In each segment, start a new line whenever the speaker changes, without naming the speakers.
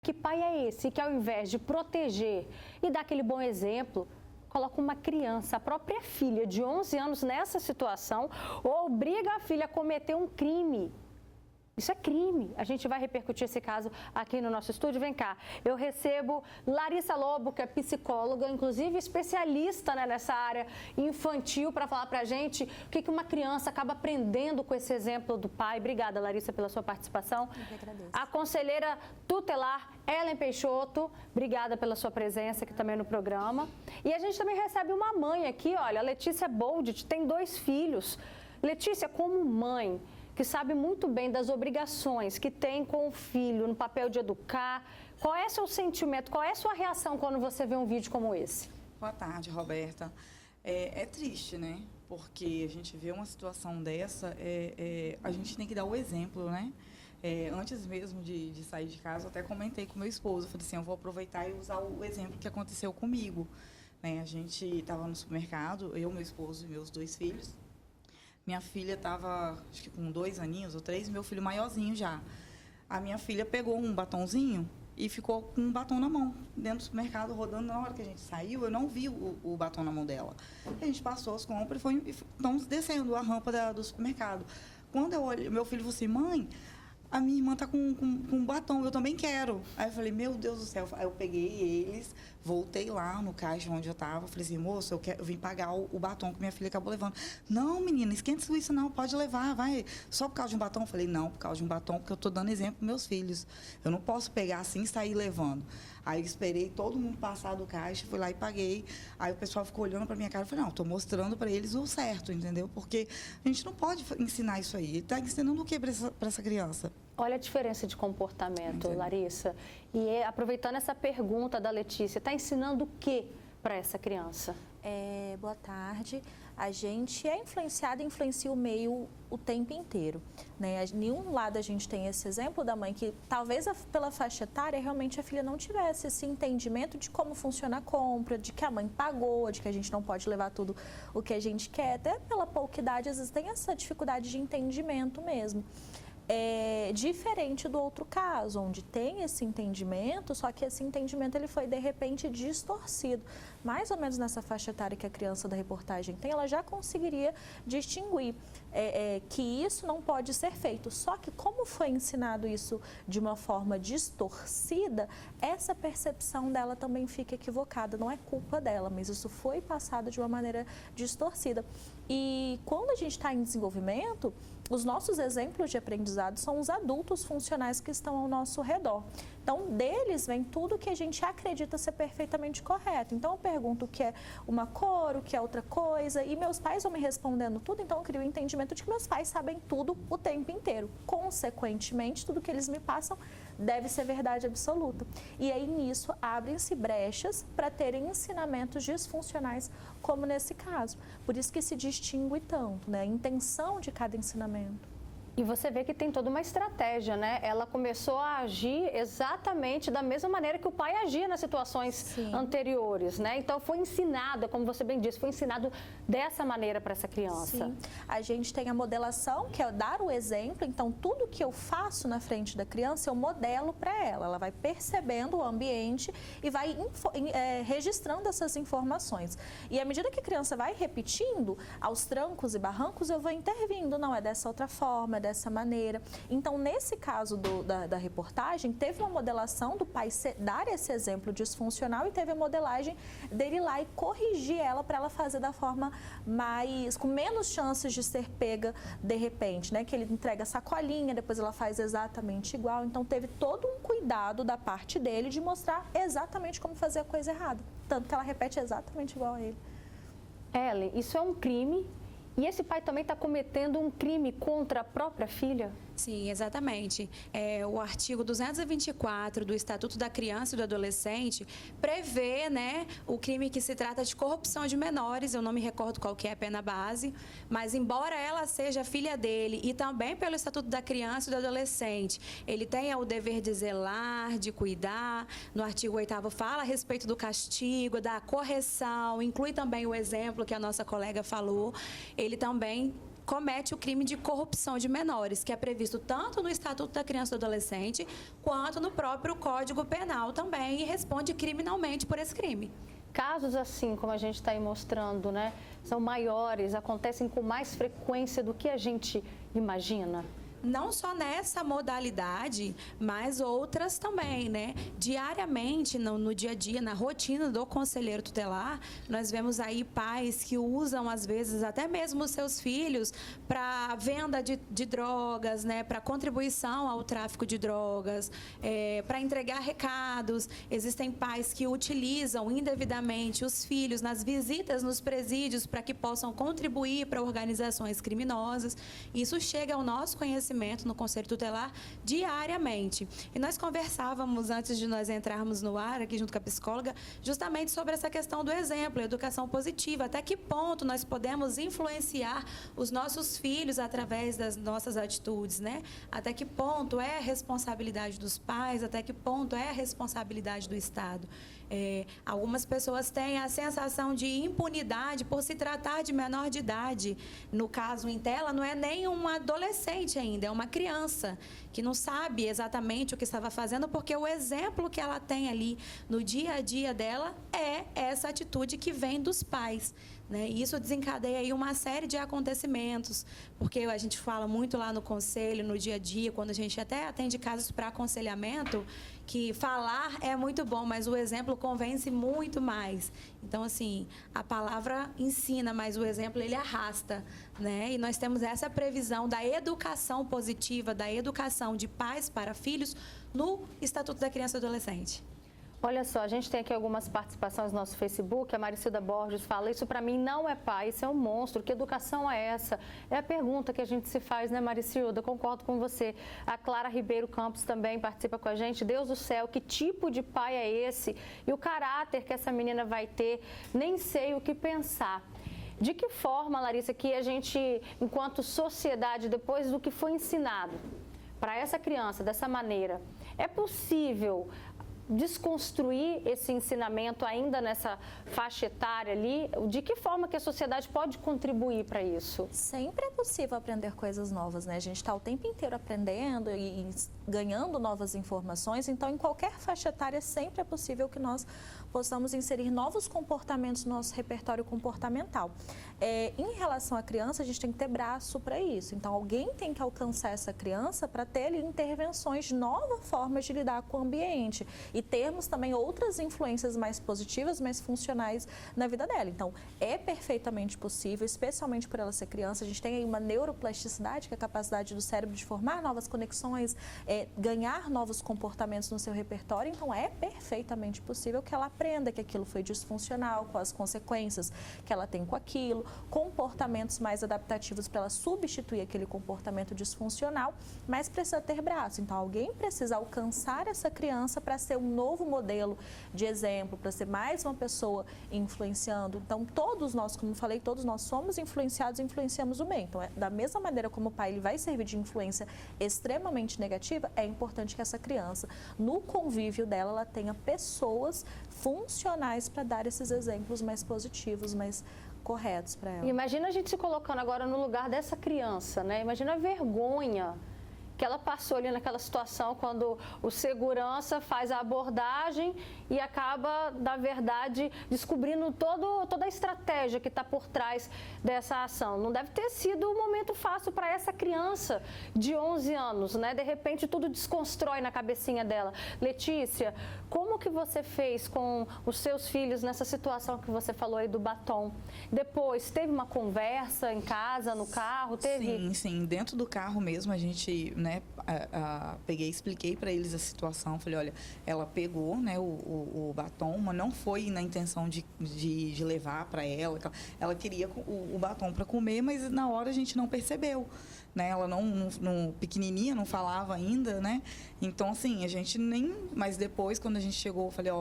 Que pai é esse que, ao invés de proteger e dar aquele bom exemplo, coloca uma criança, a própria filha de 11 anos nessa situação, ou obriga a filha a cometer um crime? Isso é crime. A gente vai repercutir esse caso aqui no nosso estúdio. Vem cá, eu recebo Larissa Lobo, que é psicóloga, inclusive especialista, né, nessa área infantil, para falar para a gente o que uma criança acaba aprendendo com esse exemplo do pai. Obrigada, Larissa, pela sua participação.
Eu que agradeço.
A conselheira tutelar Ellen Peixoto, obrigada pela sua presença aqui também no programa. E a gente também recebe uma mãe aqui, olha, a Letícia Bold, tem 2 filhos. Letícia, como mãe, que sabe muito bem das obrigações que tem com o filho no papel de educar, qual é seu sentimento, qual é sua reação quando você vê um vídeo como esse?
Boa tarde, Roberta. É triste, né? Porque a gente vê uma situação dessa, a gente tem que dar o exemplo, né? Antes mesmo de sair de casa, eu até comentei com meu esposo, falei assim, eu vou aproveitar e usar o exemplo que aconteceu comigo. Né? A gente estava no supermercado, eu, meu esposo e meus 2 filhos. Minha filha estava, acho que com 2 aninhos ou 3, meu filho maiorzinho já. A minha filha pegou um batonzinho e ficou com um batom na mão, dentro do supermercado, rodando. Na hora que a gente saiu, eu não vi o batom na mão dela. A gente passou as compras e estamos descendo a rampa do supermercado. Quando eu olhei, meu filho falou assim, mãe, a minha irmã tá com um batom, eu também quero. Aí eu falei, meu Deus do céu. Aí eu peguei eles, voltei lá no caixa onde eu tava, falei assim, moço, eu vim pagar o batom que minha filha acabou levando. Não, menina, esquenta isso não, pode levar, vai. Só por causa de um batom? Eu falei, não, por causa de um batom, porque eu tô dando exemplo pros meus filhos. Eu não posso pegar assim e sair levando. Aí eu esperei todo mundo passar do caixa, fui lá e paguei. Aí o pessoal ficou olhando pra minha cara, eu falei, não, tô mostrando pra eles o certo, entendeu? Porque a gente não pode ensinar isso aí. Ele tá ensinando o que pra essa criança?
Olha a diferença de comportamento, Larissa. E aproveitando essa pergunta da Letícia, está ensinando o que para essa criança?
Boa tarde. A gente é influenciada e influencia o meio o tempo inteiro. Né? Nenhum lado a gente tem esse exemplo da mãe que, talvez pela faixa etária, realmente a filha não tivesse esse entendimento de como funciona a compra, de que a mãe pagou, de que a gente não pode levar tudo o que a gente quer. Até pela pouca idade, às vezes tem essa dificuldade de entendimento mesmo. Diferente do outro caso, onde tem esse entendimento, só que esse entendimento ele foi de repente distorcido. Mais ou menos nessa faixa etária que a criança da reportagem tem, ela já conseguiria distinguir que isso não pode ser feito. Só que como foi ensinado isso de uma forma distorcida, essa percepção dela também fica equivocada. Não é culpa dela, mas isso foi passado de uma maneira distorcida. E quando a gente está em desenvolvimento, os nossos exemplos de aprendizado são os adultos funcionais que estão ao nosso redor. Então, deles vem tudo que a gente acredita ser perfeitamente correto. Então, eu pergunto o que é uma cor, o que é outra coisa, e meus pais vão me respondendo tudo, então eu crio o entendimento de que meus pais sabem tudo o tempo inteiro. Consequentemente, tudo que eles me passam deve ser verdade absoluta. E aí, nisso, abrem-se brechas para terem ensinamentos disfuncionais, como nesse caso. Por isso que se distingue tanto, né? A intenção de cada ensinamento.
E você vê que tem toda uma estratégia, né? Ela começou a agir exatamente da mesma maneira que o pai agia nas situações anteriores, né? Então foi ensinado, como você bem disse, foi ensinado dessa maneira para essa criança.
Sim. A gente tem a modelação, que é dar o exemplo. Então tudo que eu faço na frente da criança, eu modelo para ela. Ela vai percebendo o ambiente e vai registrando essas informações. E à medida que a criança vai repetindo, aos trancos e barrancos, eu vou intervindo. Não, é dessa outra forma, é dessa maneira. Então, nesse caso da reportagem, teve uma modelação do pai dar esse exemplo disfuncional e teve a modelagem dele ir lá e corrigir ela para ela fazer da forma com menos chances de ser pega de repente, né? Que ele entrega a sacolinha, depois ela faz exatamente igual. Então, teve todo um cuidado da parte dele de mostrar exatamente como fazer a coisa errada. Tanto que ela repete exatamente igual a ele.
Ellen, isso é um crime? E esse pai também está cometendo um crime contra a própria filha?
Sim, exatamente. O artigo 224 do Estatuto da Criança e do Adolescente prevê, né, o crime que se trata de corrupção de menores. Eu não me recordo qual que é a pena base, mas embora ela seja filha dele e também pelo Estatuto da Criança e do Adolescente, ele tenha o dever de zelar, de cuidar. No artigo 8º fala a respeito do castigo, da correção, inclui também o exemplo que a nossa colega falou. Ele também comete o crime de corrupção de menores, que é previsto tanto no Estatuto da Criança e do Adolescente, quanto no próprio Código Penal também, e responde criminalmente por esse crime.
Casos assim, como a gente está aí mostrando, né, são maiores, acontecem com mais frequência do que a gente imagina?
Não só nessa modalidade, mas outras também, né? Diariamente, no dia a dia, na rotina do conselheiro tutelar, nós vemos aí pais que usam, às vezes, até mesmo os seus filhos para venda de drogas, né? Para contribuição ao tráfico de drogas, para entregar recados. Existem pais que utilizam indevidamente os filhos nas visitas nos presídios para que possam contribuir para organizações criminosas. Isso chega ao nosso conhecimento no Conselho Tutelar diariamente. E nós conversávamos, antes de nós entrarmos no ar, aqui junto com a psicóloga, justamente sobre essa questão do exemplo, educação positiva. Até que ponto nós podemos influenciar os nossos filhos através das nossas atitudes, né? Até que ponto é a responsabilidade dos pais, até que ponto é a responsabilidade do Estado. Algumas pessoas têm a sensação de impunidade por se tratar de menor de idade. No caso em tela, não é nem um adolescente ainda, é uma criança que não sabe exatamente o que estava fazendo, porque o exemplo que ela tem ali no dia a dia dela é essa atitude que vem dos pais. Né? E isso desencadeia aí uma série de acontecimentos, porque a gente fala muito lá no conselho, no dia a dia, quando a gente até atende casos para aconselhamento, que falar é muito bom, mas o exemplo convence muito mais. Então, assim, a palavra ensina, mas o exemplo, ele arrasta, né? E nós temos essa previsão da educação positiva, da educação de pais para filhos no Estatuto da Criança e do Adolescente.
Olha só, a gente tem aqui algumas participações no nosso Facebook. A Maricilda Borges fala: isso para mim não é pai, isso é um monstro. Que educação é essa? É a pergunta que a gente se faz, né, Maricilda? Concordo com você. A Clara Ribeiro Campos também participa com a gente. Deus do céu, que tipo de pai é esse? E o caráter que essa menina vai ter? Nem sei o que pensar. De que forma, Larissa, que a gente, enquanto sociedade, depois do que foi ensinado para essa criança dessa maneira, é possível desconstruir esse ensinamento ainda nessa faixa etária ali? De que forma que a sociedade pode contribuir para isso?
Sempre é possível aprender coisas novas, né? A gente está o tempo inteiro aprendendo e ganhando novas informações, então em qualquer faixa etária sempre é possível que nós possamos inserir novos comportamentos no nosso repertório comportamental. Em relação à criança, a gente tem que ter braço para isso. Então, alguém tem que alcançar essa criança para ter ali intervenções, novas formas de lidar com o ambiente e termos também outras influências mais positivas, mais funcionais na vida dela. Então, é perfeitamente possível, especialmente por ela ser criança. A gente tem aí uma neuroplasticidade, que é a capacidade do cérebro de formar novas conexões, ganhar novos comportamentos no seu repertório. Então, é perfeitamente possível que ela aprenda que aquilo foi disfuncional, com as consequências que ela tem com aquilo, comportamentos mais adaptativos para ela substituir aquele comportamento disfuncional, mas precisa ter braço. Então, alguém precisa alcançar essa criança para ser um novo modelo de exemplo, para ser mais uma pessoa influenciando. Então, todos nós, como eu falei, todos nós somos influenciados e influenciamos o bem. Então, da mesma maneira como o pai ele vai servir de influência extremamente negativa, é importante que essa criança, no convívio dela, ela tenha pessoas funcionais para dar esses exemplos mais positivos, mais corretos para ela.
Imagina a gente se colocando agora no lugar dessa criança, né? Imagina a vergonha que ela passou ali naquela situação quando o segurança faz a abordagem e acaba, na verdade, descobrindo toda a estratégia que está por trás dessa ação. Não deve ter sido um momento fácil para essa criança de 11 anos, né? De repente, tudo desconstrói na cabecinha dela. Letícia, como que você fez com os seus filhos nessa situação que você falou aí do batom? Depois, teve uma conversa em casa, no carro? Teve?
Sim. Dentro do carro mesmo, a gente, né, peguei e expliquei para eles a situação. Falei, olha, ela pegou, né, o batom, mas não foi na intenção de levar para ela. Ela queria o batom para comer, mas na hora a gente não percebeu. Né? Ela não pequenininha, não falava ainda, né? Então, assim, a gente nem... Mas depois, quando a gente chegou, eu falei,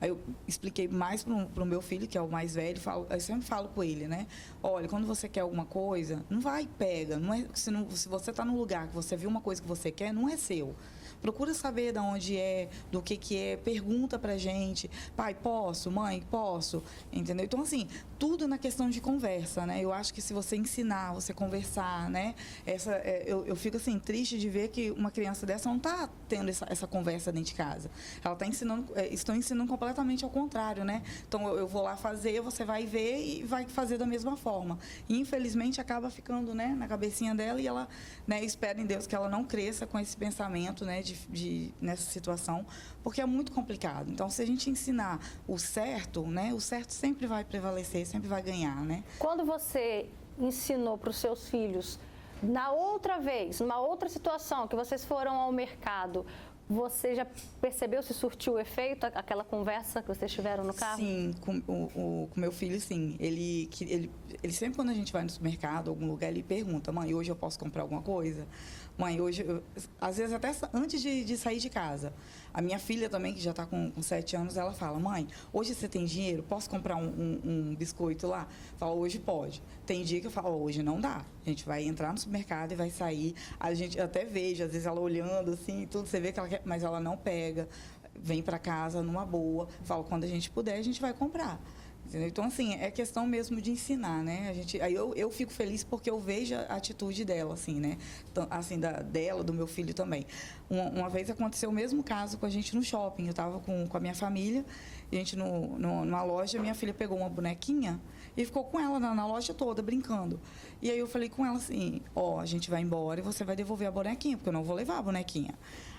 aí eu expliquei mais pro meu filho, que é o mais velho, eu sempre falo com ele, né? Olha, quando você quer alguma coisa, não vai e pega. Não é, se você está num lugar que você viu uma coisa que você quer, não é seu. procura saber de onde é, do que é, pergunta pra gente, pai, posso? Mãe, posso? Entendeu? Então, assim, tudo na questão de conversa, né? Eu acho que se você ensinar, você conversar, né? Eu fico, assim, triste de ver que uma criança dessa não está tendo essa conversa dentro de casa. Ela está estão ensinando completamente ao contrário, né? Então, eu vou lá fazer, você vai ver e vai fazer da mesma forma. E, infelizmente, acaba ficando, né, na cabecinha dela e ela, né, espera em Deus que ela não cresça com esse pensamento, né, nessa situação, porque é muito complicado. Então, se a gente ensinar o certo, né, o certo sempre vai prevalecer, sempre vai ganhar, né?
Quando você ensinou para os seus filhos, na outra vez, numa outra situação, que vocês foram ao mercado, você já percebeu se surtiu o efeito, aquela conversa que vocês tiveram no carro?
Sim, com meu filho, sim. Ele sempre, quando a gente vai no supermercado, algum lugar, ele pergunta, mãe, hoje eu posso comprar alguma coisa? Mãe, hoje, às vezes até antes de sair de casa. A minha filha também, que já está com 7 anos, ela fala, mãe, hoje você tem dinheiro? Posso comprar um biscoito lá? Fala, hoje pode. Tem dia que eu falo, hoje não dá. A gente vai entrar no supermercado e vai sair. A gente até vejo, às vezes ela olhando assim, tudo, você vê que ela quer, mas ela não pega. Vem para casa numa boa. Fala, quando a gente puder, a gente vai comprar. Entendeu? Então, assim, é questão mesmo de ensinar, né? Aí eu fico feliz porque eu vejo a atitude dela, assim, né? Assim, dela, do meu filho também. Uma vez aconteceu o mesmo caso com a gente no shopping. Eu estava com a minha família, a gente numa loja, minha filha pegou uma bonequinha e ficou com ela na loja toda, brincando. E aí eu falei com ela assim, a gente vai embora e você vai devolver a bonequinha, porque eu não vou levar a bonequinha.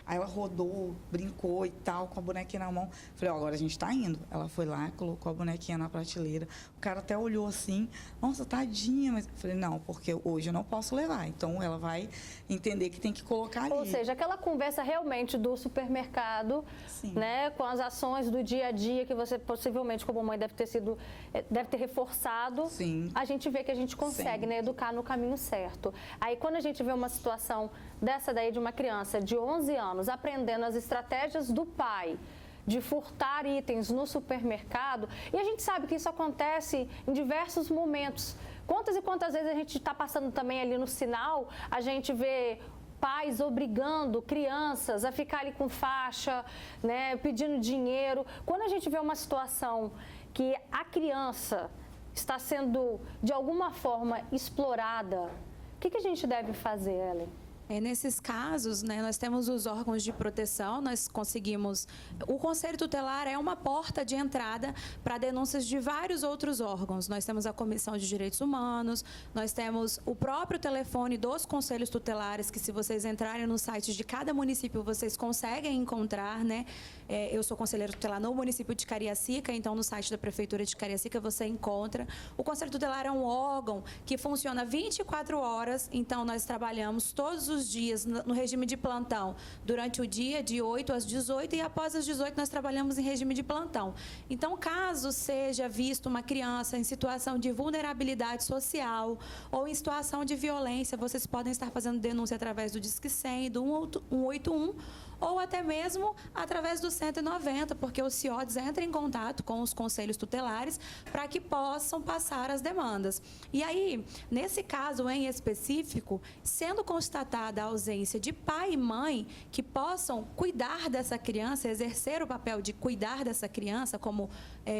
Aí ela rodou, brincou e tal, com a bonequinha na mão. Falei, agora a gente tá indo. Ela foi lá, colocou a bonequinha na prateleira. O cara até olhou assim, nossa, tadinha. Mas eu falei, não, porque hoje eu não posso levar. Então, ela vai entender que tem que colocar ali.
Ou seja, aquela conversa realmente do supermercado,
Sim.
né, com as ações do dia a dia que você possivelmente, como mãe, deve ter reforçado.
Sim.
A gente vê que a gente consegue, né, educar no caminho certo. Aí, quando a gente vê uma situação dessa daí de uma criança de 11 anos aprendendo as estratégias do pai de furtar itens no supermercado, e a gente sabe que isso acontece em diversos momentos. Quantas e quantas vezes a gente está passando também ali no sinal, a gente vê pais obrigando crianças a ficar ali com faixa, né, pedindo dinheiro. Quando a gente vê uma situação que a criança está sendo, de alguma forma, explorada, o que a gente deve fazer, Ellen?
Nesses casos, né, nós temos os órgãos de proteção, nós conseguimos... O Conselho Tutelar é uma porta de entrada para denúncias de vários outros órgãos. Nós temos a Comissão de Direitos Humanos, nós temos o próprio telefone dos Conselhos Tutelares, que se vocês entrarem no site de cada município, vocês conseguem encontrar, né? Eu sou conselheira tutelar no município de Cariacica, então no site da Prefeitura de Cariacica você encontra. O Conselho Tutelar é um órgão que funciona 24 horas, então nós trabalhamos todos os dias no regime de plantão, durante o dia de 8 às 18 e após as 18 nós trabalhamos em regime de plantão. Então, caso seja visto uma criança em situação de vulnerabilidade social ou em situação de violência, vocês podem estar fazendo denúncia através do Disque 100, do 181, ou até mesmo através do 190, porque o CIODES entra em contato com os conselhos tutelares para que possam passar as demandas. E aí, nesse caso em específico, sendo constatada a ausência de pai e mãe que possam cuidar dessa criança, exercer o papel de cuidar dessa criança como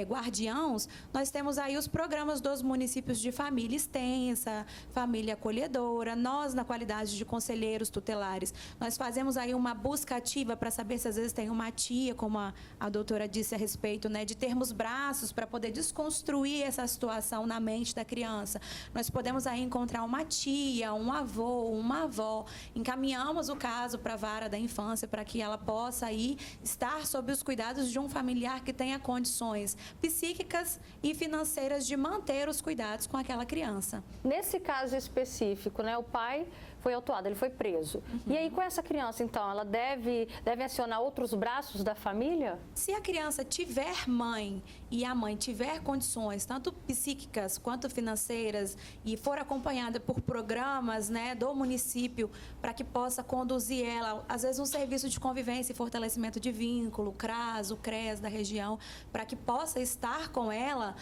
guardiãos, nós temos aí os programas dos municípios de família extensa, família acolhedora. Nós, na qualidade de conselheiros tutelares, nós fazemos aí uma busca ativa para saber se às vezes tem uma tia, como a doutora disse a respeito, né, de termos braços para poder desconstruir essa situação na mente da criança. Nós podemos aí encontrar uma tia, um avô, uma avó. Encaminhamos o caso para a vara da infância para que ela possa aí estar sob os cuidados de um familiar que tenha condições psíquicas e financeiras de manter os cuidados com aquela criança.
Nesse caso específico, né, o pai foi autuado, ele foi preso. E aí, com essa criança, então, ela deve acionar outros braços da família?
Se a criança tiver mãe e a mãe tiver condições, tanto psíquicas quanto financeiras, e for acompanhada por programas, né, do município, para que possa conduzir ela, às vezes um serviço de convivência e fortalecimento de vínculo, CRAS, o CRES da região, para que possa estar com ela,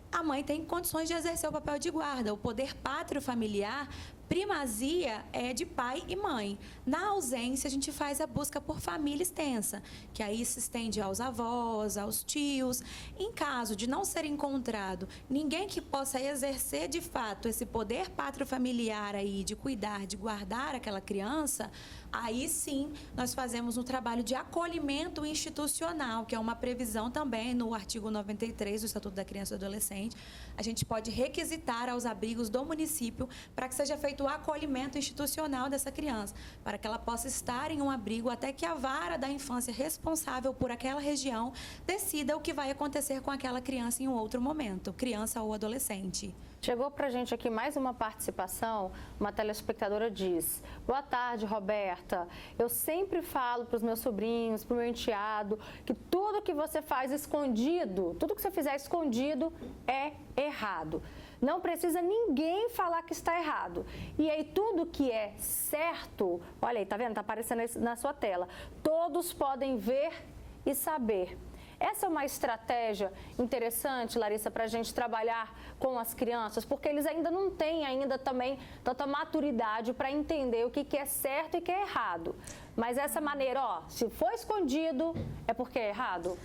a mãe tem condições de exercer o papel de guarda. O poder pátrio familiar primazia é de pai e mãe. Na ausência, a gente faz a busca por família extensa, que aí se estende aos avós, aos tios. Em caso de não ser encontrado ninguém que possa exercer de fato esse poder patrofamiliar aí, de cuidar, de guardar aquela criança, aí sim nós fazemos um trabalho de acolhimento institucional, que é uma previsão também no artigo 93 do Estatuto da Criança e do Adolescente. A gente pode requisitar aos abrigos do município para que seja feito o acolhimento institucional dessa criança, para que ela possa estar em um abrigo até que a vara da infância responsável por aquela região decida o que vai acontecer com aquela criança em um outro momento, criança ou adolescente.
Chegou para a gente aqui mais uma participação, uma telespectadora diz: boa tarde, Roberta, eu sempre falo para os meus sobrinhos, para o meu enteado, que tudo que você faz escondido, tudo que você fizer escondido é errado. Não precisa ninguém falar que está errado. E aí tudo que é certo, olha aí, tá vendo? Tá aparecendo na sua tela. Todos podem ver e saber. Essa é uma estratégia interessante, Larissa, para a gente trabalhar com as crianças, porque eles ainda não têm também tanta maturidade para entender o que é certo e o que é errado. Mas essa maneira, se for escondido, é porque é errado?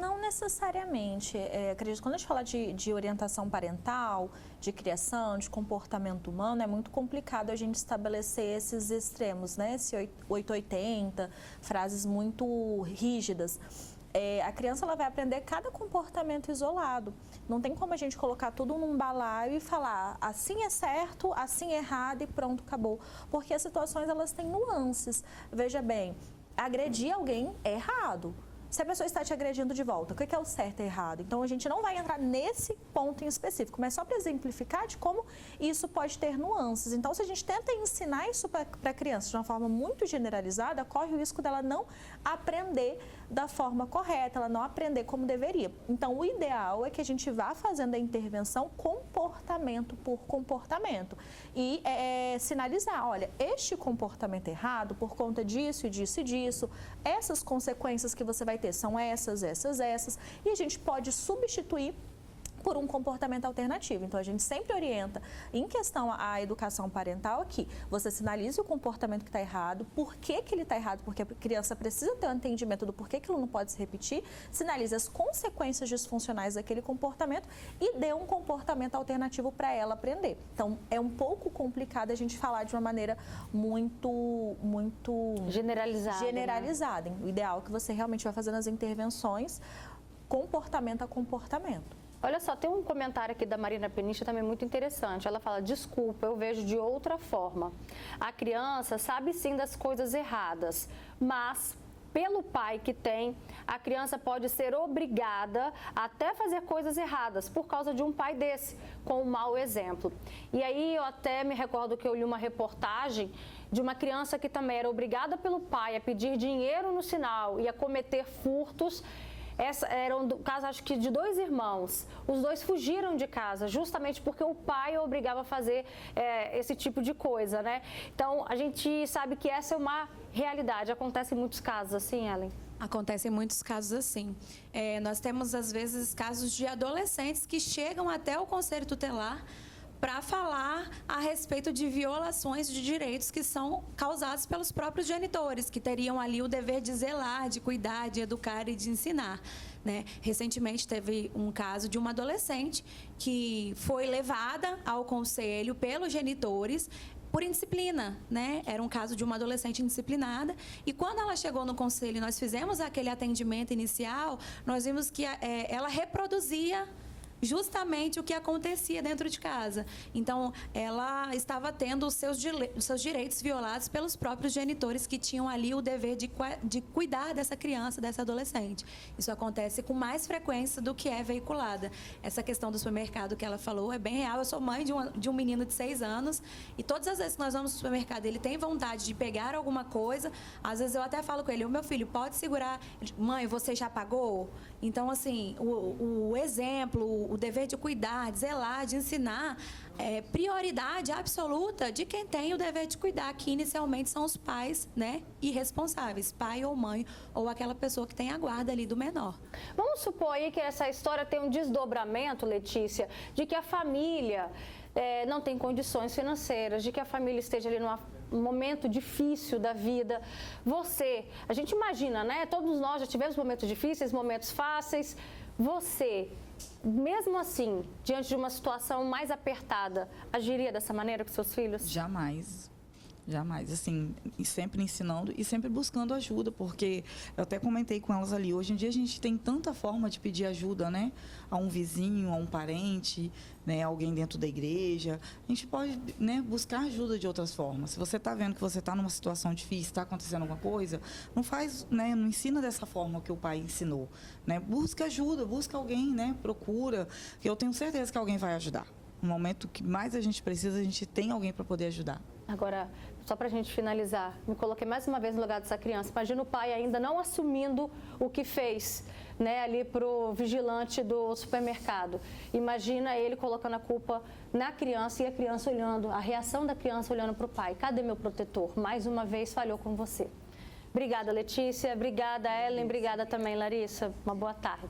Não necessariamente. Acredito que quando a gente fala de orientação parental, de criação, de comportamento humano, é muito complicado a gente estabelecer esses extremos, né? Esse 880, frases muito rígidas. A criança ela vai aprender cada comportamento isolado. Não tem como a gente colocar tudo num balaio e falar assim é certo, assim é errado e pronto, acabou. Porque as situações elas têm nuances. Veja bem, agredir alguém é errado. Se a pessoa está te agredindo de volta, o que é o certo e errado? Então, a gente não vai entrar nesse ponto em específico, mas só para exemplificar de como isso pode ter nuances. Então, se a gente tenta ensinar isso para a criança de uma forma muito generalizada, corre o risco dela não aprender da forma correta, ela não aprender como deveria. Então, o ideal é que a gente vá fazendo a intervenção comportamento por comportamento e sinalizar, olha, este comportamento errado por conta disso e disso e disso, essas consequências que você vai ter são essas, e a gente pode substituir por um comportamento alternativo. Então, a gente sempre orienta, em questão à educação parental, aqui, você sinalize o comportamento que está errado, por que ele está errado, porque a criança precisa ter um entendimento do porquê que aquilo não pode se repetir, sinalize as consequências disfuncionais daquele comportamento e dê um comportamento alternativo para ela aprender. Então, é um pouco complicado a gente falar de uma maneira muito generalizada.
Né?
O ideal é que você realmente vai fazendo as intervenções comportamento a comportamento.
Olha só, tem um comentário aqui da Marina Peniche também muito interessante. Ela fala, desculpa, eu vejo de outra forma. A criança sabe sim das coisas erradas, mas pelo pai que tem, a criança pode ser obrigada a até fazer coisas erradas por causa de um pai desse, com um mau exemplo. E aí eu até me recordo que eu li uma reportagem de uma criança que também era obrigada pelo pai a pedir dinheiro no sinal e a cometer furtos. Era um caso, acho que, de 2 irmãos. Os 2 fugiram de casa, justamente porque o pai o obrigava a fazer esse tipo de coisa, né? Então, a gente sabe que essa é uma realidade. Acontece em muitos casos assim, Ellen?
Acontece em muitos casos assim. Nós temos, às vezes, casos de adolescentes que chegam até o Conselho Tutelar para falar a respeito de violações de direitos que são causados pelos próprios genitores, que teriam ali o dever de zelar, de cuidar, de educar e de ensinar, né? Recentemente teve um caso de uma adolescente que foi levada ao conselho pelos genitores por indisciplina, né? Era um caso de uma adolescente indisciplinada e quando ela chegou no conselho e nós fizemos aquele atendimento inicial, nós vimos que ela reproduzia justamente o que acontecia dentro de casa. Então, ela estava tendo os seus direitos violados pelos próprios genitores que tinham ali o dever de cuidar dessa criança, dessa adolescente. Isso acontece com mais frequência do que é veiculada. Essa questão do supermercado que ela falou é bem real. Eu sou mãe de um menino de 6 anos e todas as vezes que nós vamos no supermercado, ele tem vontade de pegar alguma coisa, às vezes eu até falo com ele, meu filho, pode segurar, mãe, você já pagou? Então, assim, o exemplo, o dever de cuidar, de zelar, de ensinar, é prioridade absoluta de quem tem o dever de cuidar, que inicialmente são os pais, né, irresponsáveis, pai ou mãe, ou aquela pessoa que tem a guarda ali do menor.
Vamos supor aí que essa história tem um desdobramento, Letícia, de que a família não tem condições financeiras, de que a família esteja ali num momento difícil da vida. A gente imagina, né? Todos nós já tivemos momentos difíceis, momentos fáceis. Você, mesmo assim, diante de uma situação mais apertada, agiria dessa maneira com seus filhos?
Jamais. Jamais, assim, e sempre ensinando e sempre buscando ajuda, porque eu até comentei com elas ali, hoje em dia a gente tem tanta forma de pedir ajuda, né? A um vizinho, a um parente, né? Alguém dentro da igreja. A gente pode, né, buscar ajuda de outras formas. Se você está vendo que você está numa situação difícil, está acontecendo alguma coisa, não faz, né? Não ensina dessa forma que o pai ensinou, né? Busca ajuda, busca alguém, né? Procura, que eu tenho certeza que alguém vai ajudar. No momento que mais a gente precisa, a gente tem alguém para poder ajudar.
Agora, só para a gente finalizar, me coloquei mais uma vez no lugar dessa criança. Imagina o pai ainda não assumindo o que fez, né, ali para o vigilante do supermercado. Imagina ele colocando a culpa na criança e a criança olhando, a reação da criança olhando para o pai. Cadê meu protetor? Mais uma vez falhou com você. Obrigada, Letícia. Obrigada, Ellen. Obrigada também, Larissa. Uma boa tarde.